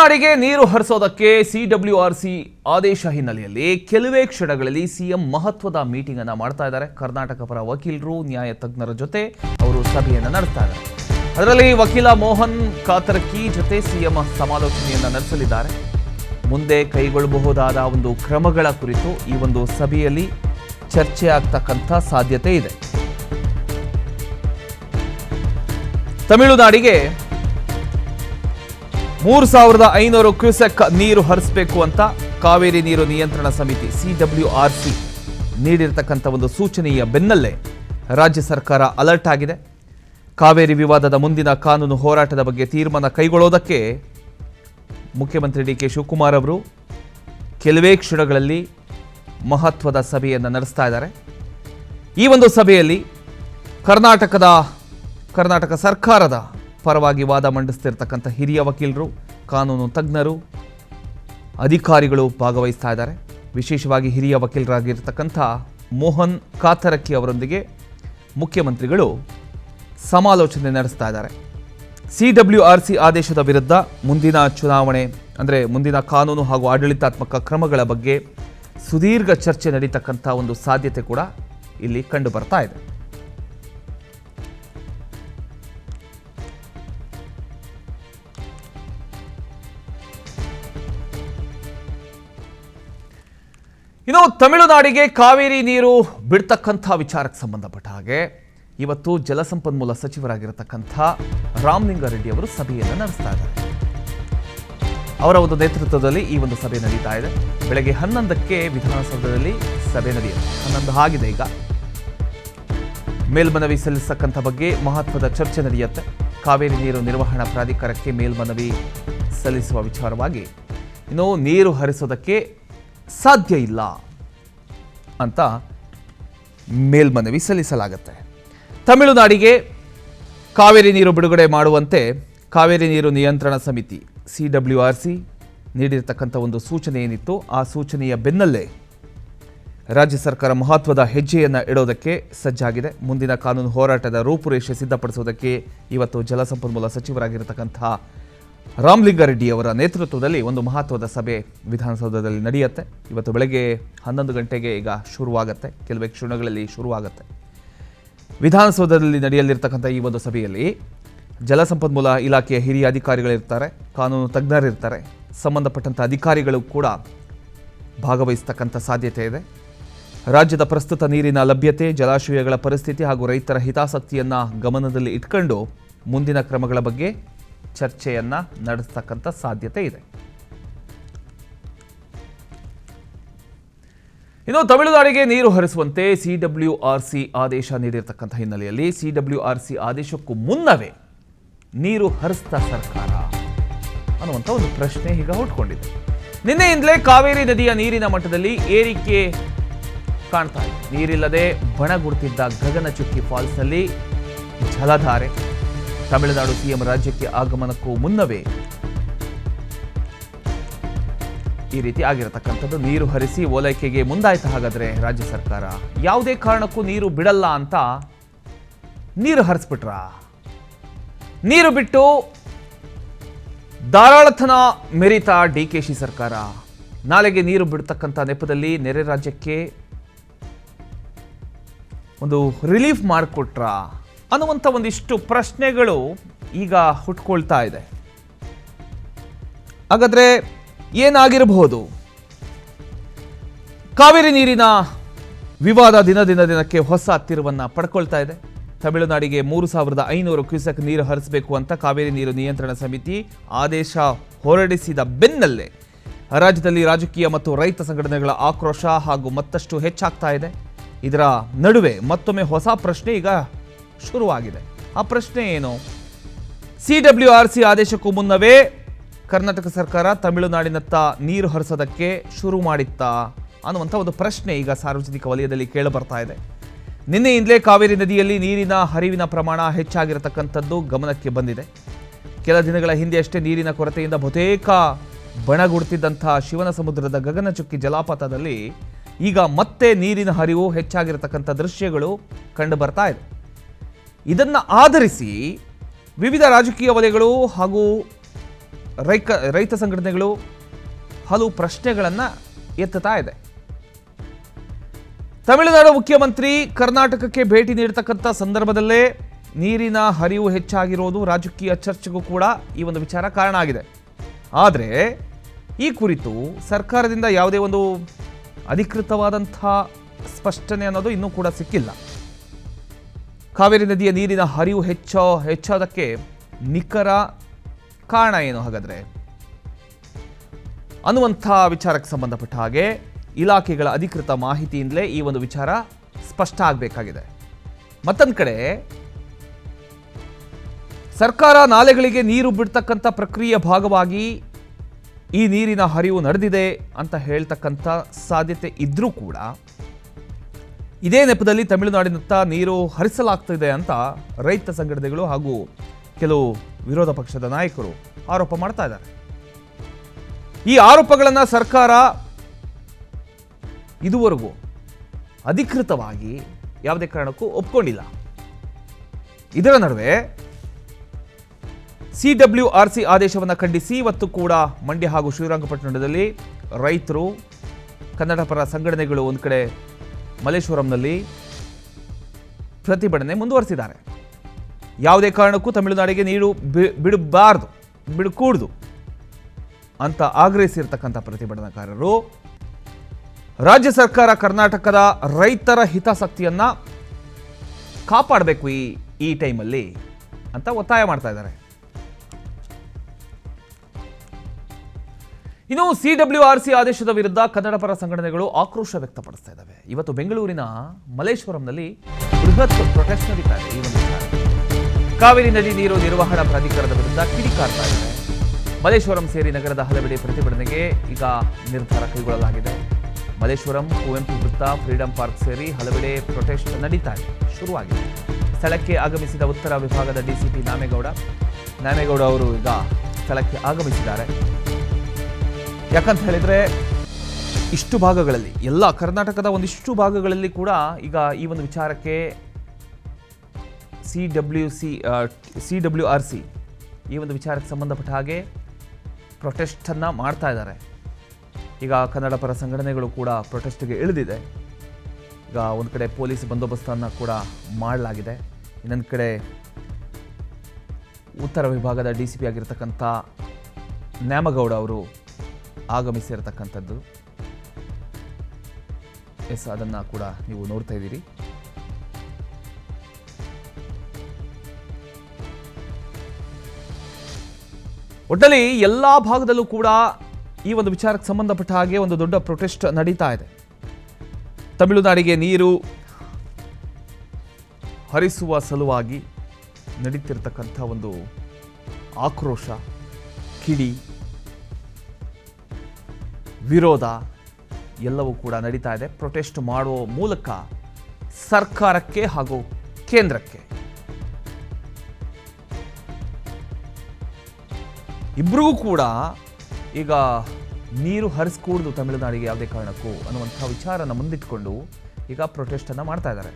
ತಮಿಳುನಾಡಿಗೆ ನೀರು ಹರಿಸೋದಕ್ಕೆ ಸಿಡಬ್ಲ್ಯೂಆರ್ಸಿ ಆದೇಶ ಹಿನ್ನೆಲೆಯಲ್ಲಿ ಕೆಲವೇ ಕ್ಷಣಗಳಲ್ಲಿ ಸಿಎಂ ಮಹತ್ವದ ಮೀಟಿಂಗ್ ಅನ್ನು ಮಾಡ್ತಾ ಇದ್ದಾರೆ. ಕರ್ನಾಟಕ ಪರ ವಕೀಲರು, ನ್ಯಾಯ ತಜ್ಞರ ಜೊತೆ ಅವರು ಸಭೆಯನ್ನು ನಡೆಸ್ತಾ ಇದ್ದಾರೆ. ಅದರಲ್ಲಿ ವಕೀಲ ಮೋಹನ್ ಕಾತರಕಿ ಜೊತೆ ಸಿಎಂ ಸಮಾಲೋಚನೆಯನ್ನು ನಡೆಸಲಿದ್ದಾರೆ. ಮುಂದೆ ಕೈಗೊಳ್ಳಬಹುದಾದ ಒಂದು ಕ್ರಮಗಳ ಕುರಿತು ಈ ಒಂದು ಸಭೆಯಲ್ಲಿ ಚರ್ಚೆ ಆಗ್ತಕ್ಕಂಥ ಸಾಧ್ಯತೆ ಇದೆ. ತಮಿಳುನಾಡಿಗೆ 3500 ಕ್ಯೂಸೆಕ್ ನೀರು ಹರಿಸಬೇಕು ಅಂತ ಕಾವೇರಿ ನೀರು ನಿಯಂತ್ರಣ ಸಮಿತಿ ಸಿಡಬ್ಲ್ಯೂಆರ್ಸಿ ನೀಡಿರತಕ್ಕಂಥ ಒಂದು ಸೂಚನೆಯ ಬೆನ್ನಲ್ಲೇ ರಾಜ್ಯ ಸರ್ಕಾರ ಅಲರ್ಟ್ ಆಗಿದೆ. ಕಾವೇರಿ ವಿವಾದದ ಮುಂದಿನ ಕಾನೂನು ಹೋರಾಟದ ಬಗ್ಗೆ ತೀರ್ಮಾನ ಕೈಗೊಳ್ಳೋದಕ್ಕೆ ಮುಖ್ಯಮಂತ್ರಿ ಡಿಕೆ ಶಿವಕುಮಾರ್ ಅವರು ಕೆಲವೇ ಕ್ಷಣಗಳಲ್ಲಿ ಮಹತ್ವದ ಸಭೆಯನ್ನು ನಡೆಸ್ತಾ ಇದ್ದಾರೆ. ಈ ಒಂದು ಸಭೆಯಲ್ಲಿ ಕರ್ನಾಟಕ ಸರ್ಕಾರದ ಪರವಾಗಿ ವಾದ ಮಂಡಿಸ್ತಿರ್ತಕ್ಕಂಥ ಹಿರಿಯ ವಕೀಲರು, ಕಾನೂನು ತಜ್ಞರು, ಅಧಿಕಾರಿಗಳು ಭಾಗವಹಿಸ್ತಾ ಇದ್ದಾರೆ. ವಿಶೇಷವಾಗಿ ಹಿರಿಯ ವಕೀಲರಾಗಿರ್ತಕ್ಕಂಥ ಮೋಹನ್ ಕಾತರಕಿ ಅವರೊಂದಿಗೆ ಮುಖ್ಯಮಂತ್ರಿಗಳು ಸಮಾಲೋಚನೆ ನಡೆಸ್ತಾ ಇದ್ದಾರೆ. ಸಿಡಬ್ಲ್ಯೂಆರ್ಸಿ ಆದೇಶದ ವಿರುದ್ಧ ಮುಂದಿನ ಚುನಾವಣೆ ಅಂದರೆ ಮುಂದಿನ ಕಾನೂನು ಹಾಗೂ ಆಡಳಿತಾತ್ಮಕ ಕ್ರಮಗಳ ಬಗ್ಗೆ ಸುದೀರ್ಘ ಚರ್ಚೆ ನಡೀತಕ್ಕಂಥ ಒಂದು ಸಾಧ್ಯತೆ ಕೂಡ ಇಲ್ಲಿ ಕಂಡು ಬರ್ತಾ ಇದೆ. ಇನ್ನು ತಮಿಳುನಾಡಿಗೆ ಕಾವೇರಿ ನೀರು ಬಿಡ್ತಕ್ಕಂಥ ವಿಚಾರಕ್ಕೆ ಸಂಬಂಧಪಟ್ಟ ಹಾಗೆ ಇವತ್ತು ಜಲಸಂಪನ್ಮೂಲ ಸಚಿವರಾಗಿರತಕ್ಕಂಥ ರಾಮಲಿಂಗಾರೆಡ್ಡಿ ಅವರು ಸಭೆಯನ್ನು ನಡೆಸ್ತಾ ಇದ್ದಾರೆ. ಅವರ ಒಂದು ನೇತೃತ್ವದಲ್ಲಿ ಈ ಒಂದು ಸಭೆ ನಡೀತಾ ಇದೆ. ಬೆಳಗ್ಗೆ 11ಕ್ಕೆ ವಿಧಾನಸೌಧದಲ್ಲಿ ಸಭೆ ನಡೆಯುತ್ತೆ. 11 ಆಗಿದೆ. ಈಗ ಮೇಲ್ಮನವಿ ಸಲ್ಲಿಸತಕ್ಕಂಥ ಬಗ್ಗೆ ಮಹತ್ವದ ಚರ್ಚೆ ನಡೆಯುತ್ತೆ. ಕಾವೇರಿ ನೀರು ನಿರ್ವಹಣಾ ಪ್ರಾಧಿಕಾರಕ್ಕೆ ಮೇಲ್ಮನವಿ ಸಲ್ಲಿಸುವ ವಿಚಾರವಾಗಿ ಇನ್ನು ನೀರು ಹರಿಸೋದಕ್ಕೆ ಸಾಧ್ಯ ಇಲ್ಲ ಅಂತ ಮೇಲ್ಮನವಿ ಸಲ್ಲಿಸಲಾಗುತ್ತೆ. ತಮಿಳುನಾಡಿಗೆ ಕಾವೇರಿ ನೀರು ಬಿಡುಗಡೆ ಮಾಡುವಂತೆ ಕಾವೇರಿ ನೀರು ನಿಯಂತ್ರಣ ಸಮಿತಿ ಸಿಡಬ್ಲ್ಯೂಆರ್ಸಿ ನೀಡಿರತಕ್ಕಂಥ ಒಂದು ಸೂಚನೆ ಏನಿತ್ತು, ಆ ಸೂಚನೆಯ ಬೆನ್ನಲ್ಲೇ ರಾಜ್ಯ ಸರ್ಕಾರ ಮಹತ್ವದ ಹೆಜ್ಜೆಯನ್ನು ಇಡೋದಕ್ಕೆ ಸಜ್ಜಾಗಿದೆ. ಮುಂದಿನ ಕಾನೂನು ಹೋರಾಟದ ರೂಪುರೇಷೆ ಸಿದ್ಧಪಡಿಸುವುದಕ್ಕೆ ಇವತ್ತು ಜಲಸಂಪನ್ಮೂಲ ಸಚಿವರಾಗಿರತಕ್ಕಂಥ ರಾಮಲಿಂಗಾರೆಡ್ಡಿ ಅವರ ನೇತೃತ್ವದಲ್ಲಿ ಒಂದು ಮಹತ್ವದ ಸಭೆ ವಿಧಾನಸೌಧದಲ್ಲಿ ನಡೆಯುತ್ತೆ. ಇವತ್ತು ಬೆಳಗ್ಗೆ 11 ಗಂಟೆಗೆ ಈಗ ಶುರುವಾಗುತ್ತೆ. ಕೆಲವೇ ಕ್ಷಣಗಳಲ್ಲಿ ಶುರುವಾಗುತ್ತೆ. ವಿಧಾನಸೌಧದಲ್ಲಿ ನಡೆಯಲಿರ್ತಕ್ಕಂಥ ಈ ಒಂದು ಸಭೆಯಲ್ಲಿ ಜಲಸಂಪನ್ಮೂಲ ಇಲಾಖೆಯ ಹಿರಿಯ ಅಧಿಕಾರಿಗಳಿರ್ತಾರೆ, ಕಾನೂನು ತಜ್ಞರಿರ್ತಾರೆ, ಸಂಬಂಧಪಟ್ಟಂಥ ಅಧಿಕಾರಿಗಳು ಕೂಡ ಭಾಗವಹಿಸ್ತಕ್ಕಂಥ ಸಾಧ್ಯತೆ ಇದೆ. ರಾಜ್ಯದ ಪ್ರಸ್ತುತ ನೀರಿನ ಲಭ್ಯತೆ, ಜಲಾಶಯಗಳ ಪರಿಸ್ಥಿತಿ ಹಾಗೂ ರೈತರ ಹಿತಾಸಕ್ತಿಯನ್ನು ಗಮನದಲ್ಲಿ ಇಟ್ಕೊಂಡು ಮುಂದಿನ ಕ್ರಮಗಳ ಬಗ್ಗೆ ಚರ್ಚೆಯನ್ನ ನಡೆಸತಕ್ಕಂಥ ಸಾಧ್ಯತೆ ಇದೆ. ಇನ್ನು ತಮಿಳುನಾಡಿಗೆ ನೀರು ಹರಿಸುವಂತೆ ಸಿಡಬ್ಲ್ಯೂಆರ್ಸಿ ಆದೇಶ ನೀಡಿರತಕ್ಕಂಥ ಹಿನ್ನೆಲೆಯಲ್ಲಿ ಸಿಡಬ್ಲ್ಯೂಆರ್ಸಿ ಆದೇಶಕ್ಕೂ ಮುನ್ನವೇ ನೀರು ಹರಿಸ್ತಾ ಸರ್ಕಾರ ಅನ್ನುವಂಥ ಒಂದು ಪ್ರಶ್ನೆ ಈಗ ಹುಟ್ಕೊಂಡಿದೆ. ನಿನ್ನೆಯಿಂದಲೇ ಕಾವೇರಿ ನದಿಯ ನೀರಿನ ಮಟ್ಟದಲ್ಲಿ ಏರಿಕೆ ಕಾಣ್ತಾ ಇದೆ. ನೀರಿಲ್ಲದೆ ಬಣಗುಡುತ್ತಿದ್ದ ಗಗನಚುಕ್ಕಿ ಫಾಲ್ಸ್ನಲ್ಲಿ ಜಲಧಾರೆ. ತಮಿಳುನಾಡು ಸಿಎಂ ರಾಜ್ಯಕ್ಕೆ ಆಗಮನಕ್ಕೂ ಮುನ್ನವೇ ಈ ರೀತಿ ಆಗಿರತಕ್ಕಂಥದ್ದು. ನೀರು ಹರಿಸಿ ಓಲೈಕೆಗೆ ಮುಂದಾಯ್ತು. ಹಾಗಾದ್ರೆ ರಾಜ್ಯ ಸರ್ಕಾರ ಯಾವುದೇ ಕಾರಣಕ್ಕೂ ನೀರು ಬಿಡಲ್ಲ ಅಂತ ನೀರು ಹರಿಸ್ಬಿಟ್ರ? ನೀರು ಬಿಟ್ಟು ಧಾರಾಳತನ ಮೆರಿತ ಡಿಕೆಶಿ ಸರ್ಕಾರ ನಾಳೆಗೆ ನೀರು ಬಿಡ್ತಕ್ಕಂಥ ನೆಪದಲ್ಲಿ ನೆರೆ ರಾಜ್ಯಕ್ಕೆ ಒಂದು ರಿಲೀಫ್ ಮಾಡಿಕೊಟ್ರ ಅನ್ನುವಂಥ ಒಂದಿಷ್ಟು ಪ್ರಶ್ನೆಗಳು ಈಗ ಹುಟ್ಕೊಳ್ತಾ ಇದೆ. ಹಾಗಾದ್ರೆ ಏನಾಗಿರಬಹುದು? ಕಾವೇರಿ ನೀರಿನ ವಿವಾದ ದಿನಕ್ಕೆ ಹೊಸ ತಿರುವನ್ನು ಪಡ್ಕೊಳ್ತಾ ಇದೆ. ತಮಿಳುನಾಡಿಗೆ 3500 ಕ್ಯೂಸೆಕ್ ನೀರು ಹರಿಸಬೇಕು ಅಂತ ಕಾವೇರಿ ನೀರು ನಿಯಂತ್ರಣ ಸಮಿತಿ ಆದೇಶ ಹೊರಡಿಸಿದ ಬೆನ್ನಲ್ಲೇ ರಾಜ್ಯದಲ್ಲಿ ರಾಜಕೀಯ ಮತ್ತು ರೈತ ಸಂಘಟನೆಗಳ ಆಕ್ರೋಶ ಹಾಗೂ ಮತ್ತಷ್ಟು ಹೆಚ್ಚಾಗ್ತಾ ಇದೆ. ಇದರ ನಡುವೆ ಮತ್ತೊಮ್ಮೆ ಹೊಸ ಪ್ರಶ್ನೆ ಈಗ ಶುರುವಾಗಿದೆ. ಆ ಪ್ರಶ್ನೆ ಏನು? ಸಿಡಬ್ಲ್ಯೂಆರ್ಸಿ ಆದೇಶಕ್ಕೂ ಮುನ್ನವೇ ಕರ್ನಾಟಕ ಸರ್ಕಾರ ತಮಿಳುನಾಡಿನತ್ತ ನೀರು ಹರಿಸೋದಕ್ಕೆ ಶುರು ಮಾಡಿತ್ತಾ ಅನ್ನುವಂಥ ಒಂದು ಪ್ರಶ್ನೆ ಈಗ ಸಾರ್ವಜನಿಕ ವಲಯದಲ್ಲಿ ಕೇಳಿಬರ್ತಾ ಇದೆ. ನಿನ್ನೆಯಿಂದಲೇ ಕಾವೇರಿ ನದಿಯಲ್ಲಿ ನೀರಿನ ಹರಿವಿನ ಪ್ರಮಾಣ ಹೆಚ್ಚಾಗಿರತಕ್ಕಂಥದ್ದು ಗಮನಕ್ಕೆ ಬಂದಿದೆ. ಕೆಲ ದಿನಗಳ ಹಿಂದೆ ಅಷ್ಟೇ ನೀರಿನ ಕೊರತೆಯಿಂದ ಬಹುತೇಕ ಬಣಗುಡುತ್ತಿದ್ದಂಥ ಶಿವನ ಸಮುದ್ರದ ಗಗನಚುಕ್ಕಿ ಜಲಪಾತದಲ್ಲಿ ಈಗ ಮತ್ತೆ ನೀರಿನ ಹರಿವು ಹೆಚ್ಚಾಗಿರತಕ್ಕಂಥ ದೃಶ್ಯಗಳು ಕಂಡು ಬರ್ತಾ ಇದೆ. ಇದನ್ನು ಆಧರಿಸಿ ವಿವಿಧ ರಾಜಕೀಯ ವಲಯಗಳು ಹಾಗೂ ರೈತ ಸಂಘಟನೆಗಳು ಹಲವು ಪ್ರಶ್ನೆಗಳನ್ನು ಎತ್ತುತ್ತಾ ಇದೆ. ತಮಿಳುನಾಡು ಮುಖ್ಯಮಂತ್ರಿ ಕರ್ನಾಟಕಕ್ಕೆ ಭೇಟಿ ನೀಡತಕ್ಕಂಥ ಸಂದರ್ಭದಲ್ಲೇ ನೀರಿನ ಹರಿವು ಹೆಚ್ಚಾಗಿರೋದು ರಾಜಕೀಯ ಚರ್ಚೆಗೂ ಕೂಡ ಈ ಒಂದು ವಿಚಾರ ಕಾರಣ ಆಗಿದೆ. ಆದರೆ ಈ ಕುರಿತು ಸರ್ಕಾರದಿಂದ ಯಾವುದೇ ಒಂದು ಅಧಿಕೃತವಾದಂಥ ಸ್ಪಷ್ಟನೆ ಅನ್ನೋದು ಇನ್ನೂ ಕೂಡ ಸಿಕ್ಕಿಲ್ಲ. ಕಾವೇರಿ ನದಿಯ ನೀರಿನ ಹರಿವು ಹೆಚ್ಚೋದಕ್ಕೆ ನಿಖರ ಕಾರಣ ಏನು ಹಾಗಾದರೆ ಅನ್ನುವಂಥ ವಿಚಾರಕ್ಕೆ ಸಂಬಂಧಪಟ್ಟ ಹಾಗೆ ಇಲಾಖೆಗಳ ಅಧಿಕೃತ ಮಾಹಿತಿಯಿಂದಲೇ ಈ ಒಂದು ವಿಚಾರ ಸ್ಪಷ್ಟ ಆಗಬೇಕಾಗಿದೆ. ಮತ್ತೊಂದು ಕಡೆ ಸರ್ಕಾರ ನಾಲೆಗಳಿಗೆ ನೀರು ಬಿಡ್ತಕ್ಕಂಥ ಪ್ರಕ್ರಿಯೆಯ ಭಾಗವಾಗಿ ಈ ನೀರಿನ ಹರಿವು ನಡೆದಿದೆ ಅಂತ ಹೇಳ್ತಕ್ಕಂಥ ಸಾಧ್ಯತೆ ಇದ್ರೂ ಕೂಡ ಇದೇ ನೆಪದಲ್ಲಿ ತಮಿಳುನಾಡಿನತ್ತ ನೀರು ಹರಿಸಲಾಗ್ತಿದೆ ಅಂತ ರೈತ ಸಂಘಟನೆಗಳು ಹಾಗೂ ಕೆಲವು ವಿರೋಧ ಪಕ್ಷದ ನಾಯಕರು ಆರೋಪ ಮಾಡ್ತಾ ಇದ್ದಾರೆ. ಈ ಆರೋಪಗಳನ್ನು ಸರ್ಕಾರ ಇದುವರೆಗೂ ಅಧಿಕೃತವಾಗಿ ಯಾವುದೇ ಕಾರಣಕ್ಕೂ ಒಪ್ಕೊಂಡಿಲ್ಲ. ಇದರ ನಡುವೆ CWRC ಆದೇಶವನ್ನು ಖಂಡಿಸಿ ಇವತ್ತು ಕೂಡ ಮಂಡ್ಯ ಹಾಗೂ ಶ್ರೀರಂಗಪಟ್ಟಣದಲ್ಲಿ ರೈತರು, ಕನ್ನಡ ಪರ ಸಂಘಟನೆಗಳು ಒಂದು ಕಡೆ ಮಲ್ಲೇಶ್ವರಂನಲ್ಲಿ ಪ್ರತಿಭಟನೆ ಮುಂದುವರಿಸಿದ್ದಾರೆ. ಯಾವುದೇ ಕಾರಣಕ್ಕೂ ತಮಿಳುನಾಡಿಗೆ ನೀರು ಬಿಡಕೂಡದು ಅಂತ ಆಗ್ರಹಿಸಿರ್ತಕ್ಕಂಥ ಪ್ರತಿಭಟನಾಕಾರರು ರಾಜ್ಯ ಸರ್ಕಾರ ಕರ್ನಾಟಕದ ರೈತರ ಹಿತಾಸಕ್ತಿಯನ್ನ ಕಾಪಾಡಬೇಕು ಈ ಟೈಮಲ್ಲಿ ಅಂತ ಒತ್ತಾಯ ಮಾಡ್ತಾ ಇದ್ದಾರೆ. ಇನ್ನು CWRC ಆದೇಶದ ವಿರುದ್ಧ ಕನ್ನಡ ಪರ ಸಂಘಟನೆಗಳು ಆಕ್ರೋಶ ವ್ಯಕ್ತಪಡಿಸ್ತಾ ಇದ್ದಾವೆ. ಇವತ್ತು ಬೆಂಗಳೂರಿನ ಮಲ್ಲೇಶ್ವರಂನಲ್ಲಿ ಬೃಹತ್ ಪ್ರೊಟೆಸ್ಟ್ ನಡೀತಾ ಇದೆ. ಈ ಒಂದು ಕಾವೇರಿ ನದಿ ನೀರು ನಿರ್ವಹಣಾ ಪ್ರಾಧಿಕಾರದ ವಿರುದ್ಧ ಕಿಡಿಕಾರ್ತಾ ಇದ್ದಾರೆ. ಮಲ್ಲೇಶ್ವರಂ ಸೇರಿ ನಗರದ ಹಲವೆಡೆ ಪ್ರತಿಭಟನೆಗೆ ಈಗ ನಿರ್ಧಾರ ಕೈಗೊಳ್ಳಲಾಗಿದೆ. ಮಲ್ಲೇಶ್ವರಂ, ಕುವೆಂಪು ವೃತ್ತ, ಫ್ರೀಡಂ ಪಾರ್ಕ್ ಸೇರಿ ಹಲವೆಡೆ ಪ್ರೊಟೆಸ್ಟ್ ನಡೀತಾ ಇದೆ, ಶುರುವಾಗಿದೆ. ಸ್ಥಳಕ್ಕೆ ಆಗಮಿಸಿದ ಉತ್ತರ ವಿಭಾಗದ DCP ನ್ಯಾಮೇಗೌಡ ಅವರು ಈಗ ಸ್ಥಳಕ್ಕೆ ಆಗಮಿಸಿದ್ದಾರೆ. ಯಾಕಂತ ಹೇಳಿದ್ರೆ ಇಷ್ಟು ಭಾಗಗಳಲ್ಲಿ ಎಲ್ಲ ಕರ್ನಾಟಕದ ಒಂದಿಷ್ಟು ಭಾಗಗಳಲ್ಲಿ ಕೂಡ ಈಗ ಈ ಒಂದು ವಿಚಾರಕ್ಕೆ CWRC ಈ ಒಂದು ವಿಚಾರಕ್ಕೆ ಸಂಬಂಧಪಟ್ಟ ಹಾಗೆ ಪ್ರೊಟೆಸ್ಟನ್ನು ಮಾಡ್ತಾ ಇದ್ದಾರೆ. ಈಗ ಕನ್ನಡ ಪರ ಸಂಘಟನೆಗಳು ಕೂಡ ಪ್ರೊಟೆಸ್ಟ್ಗೆ ಇಳಿದಿದೆ. ಈಗ ಒಂದು ಕಡೆ ಪೊಲೀಸ್ ಬಂದೋಬಸ್ತನ್ನು ಕೂಡ ಮಾಡಲಾಗಿದೆ. ಇನ್ನೊಂದು ಕಡೆ ಉತ್ತರ ವಿಭಾಗದ DCP ಆಗಿರ್ತಕ್ಕಂಥ ನ್ಯಾಮಗೌಡ ಅವರು ಆಗಮಿಸಿರತಕ್ಕಂಥದ್ದು. ಅದನ್ನು ಕೂಡ ನೀವು ನೋಡ್ತಾ ಇದ್ದೀರಿ. ಒಟ್ಟಲ್ಲಿ ಎಲ್ಲ ಭಾಗದಲ್ಲೂ ಕೂಡ ಈ ಒಂದು ವಿಚಾರಕ್ಕೆ ಸಂಬಂಧಪಟ್ಟ ಹಾಗೆ ಒಂದು ದೊಡ್ಡ ಪ್ರೊಟೆಸ್ಟ್ ನಡೀತಾ ಇದೆ. ತಮಿಳುನಾಡಿಗೆ ನೀರು ಹರಿಸುವ ಸಲುವಾಗಿ ನಡೀತಿರ್ತಕ್ಕಂಥ ಒಂದು ಆಕ್ರೋಶ, ಕಿಡಿ, ವಿರೋಧ ಎಲ್ಲವೂ ಕೂಡ ನಡೀತಾ ಇದೆ. ಪ್ರೊಟೆಸ್ಟ್ ಮಾಡುವ ಮೂಲಕ ಸರ್ಕಾರಕ್ಕೆ ಹಾಗೂ ಕೇಂದ್ರಕ್ಕೆ ಇಬ್ಬರಿಗೂ ಕೂಡ ಈಗ ನೀರು ಹರಿಸ್ಕೂಡ್ದು ತಮಿಳುನಾಡಿಗೆ ಯಾವುದೇ ಕಾರಣಕ್ಕೂ ಅನ್ನುವಂಥ ವಿಚಾರನ ಮುಂದಿಟ್ಕೊಂಡು ಈಗ ಪ್ರೊಟೆಸ್ಟನ್ನು ಮಾಡ್ತಾ ಇದ್ದಾರೆ.